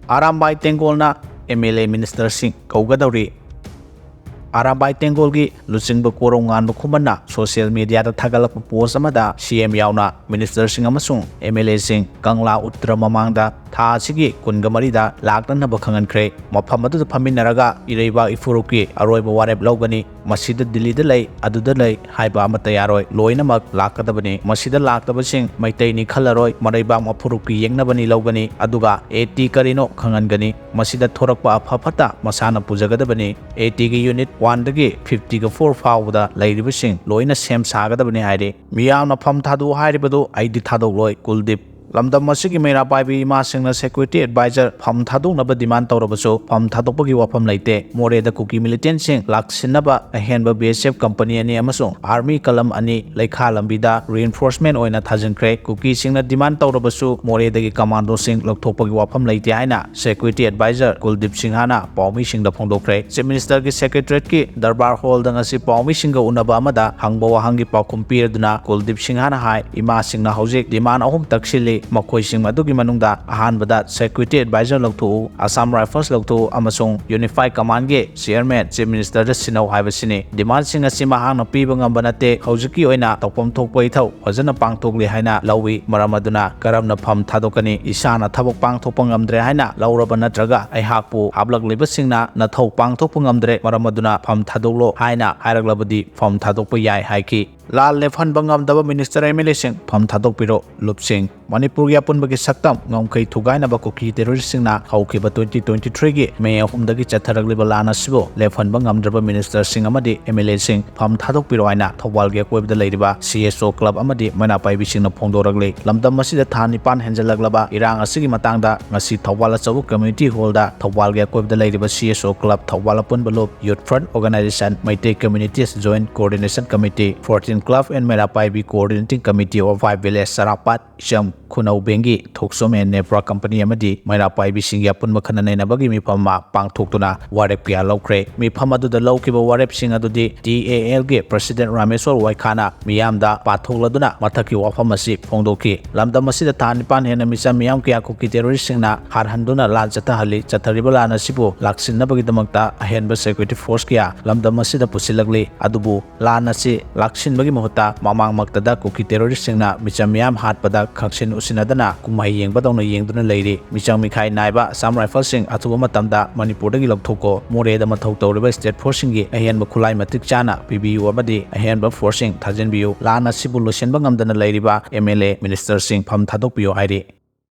Arambai Tengolna MLA Minister Singh Kaugadori Arambai Tengolgi Luchingba Korongan Bukumana Social Media Tagalak Post Amada CM Yauna Minister Singh Amasung MLA Singh Kangla Uttra Mamangda Tha Sigi Kungamarida Laktan Bakangan Kre Mapamadu Paminaraga Ireba Ifuruki Aroiba Wareb Logani Masida Dili Delay Adudalay Haiba Matayaroi Loinamak Lakadabani Masida Laktabasing Maitani Kalaroi Maraiba Mapuruki Yangnabani Logani Aduga AT Karino Kangangani Masida Torakpa Papata Masana Pujagadabani AT unit 1 dagi 50 ga 4 fawda lairibasing loina sem sagadabani hairi miyamna pham thadu hairibadu aidi thadok loi Kuldip Lamdam masigi Mla Paibi ima singna security advisor pham thadok naba demand tawrabaso pham thadokpagi wafam laite more da kuki militant sing laksinaba ahenba BSF company ani amasung army kalam ani laikha lambida reinforcement oina thajinkre kuki singna demand tawrabasu more dagi commando sing lokthokpagi wafam laite haina security advisor Kuldip Singh hana paumi singda phongdokre chief minister ki secretariat ki darbar hall da ngasi paumi singga unaba amada hangba wahangi paukum pirduna Kuldip Singh hana hai ima singna hojik demand ahum taksili Makoi sing madugi manungda ahanbada security advisor loktu Assam Rifles loktu amasung Unified Command ge chairman chief minister da sinau haibasini demand sing asima hangna piba ngamba nate hojiki oina tokpom thokpoi thau hojana pangthokli haina lawi maramaduna karamna pham thadokani isana thabok pangthokpa ngamdre haina lauraba natraga aihakpu hablakleba singna nathau pangthokpa ngamdre maramaduna pham thadoklo haina hairaklabadi pham thadokpa yai haiki Lal Lefan Bangam Daba Minister MLA Singh Pham Thadok Piro Lup Singh Manipuri Apunbagi Saktam Ngomkai Thugai Nabakuki Terrorist Singna Haukiba 2023 gi May Humdagi Chataragliba Lana Sibo Lefan Bangam Daba Minister Singh Amadi MLA Singh Pham Thadok Piro Aina Thawal ge Kweb da Leiriba CSO Club Amadi Mla Paibi Singna Phongdoragli Lamdam Masida Thani Pan Henjalaglaba Irang Asigi Matangda Ngasi Thawal Achabu Community Hall da Thawal ge Kweb da Leiriba CSO Club Thawal Apunba Loop Youth Front Organization Maitei Communities Joint Coordination Committee 14 Club and Mla Paibi Coordinating Committee of 5 Village Sarapat Isham Khunau Bengi Thoksom and Nepra Company Amadi Mla Paibi Singya Punma Khananai Nabagi Mipama Pangthoktuna Warep Kya Lokre Mipamadu the Lokiba Warep Sing Adudi DAL ge President Rameswar Waikana Miyamda Pathokladuna Mataki Wafamasi Phongdoki Lamda Masida Thanipan Hena Misa Miyam Kya Kuki Terrorist Singna Harhanduna Lan Chatahali Chataribala Nasibu Laksin Nabagi Damakta Ahenba Security Force Kya Lamda Masida Pusilagli Adubu Lanasi Laksin Bagi Mohota Mamang Maktada Kuki Terrorist Singna Micham Yam Hatpada Kaksin Usinadana Kumai Yengbadona Yengduna Lady Micham Mikai Naiba Sam Rifle Sing Atuma Tamda Manipuri Loktoko More the Matoko River State Forcing Ahen Bakulai Matik Chana PBU Abadi Ahen Bab Forcing Tajan Biu Lana Sibu Lucian Bangam Dana Lady Ba MLA Minister Singh Pham Thadok Yaroi Hairi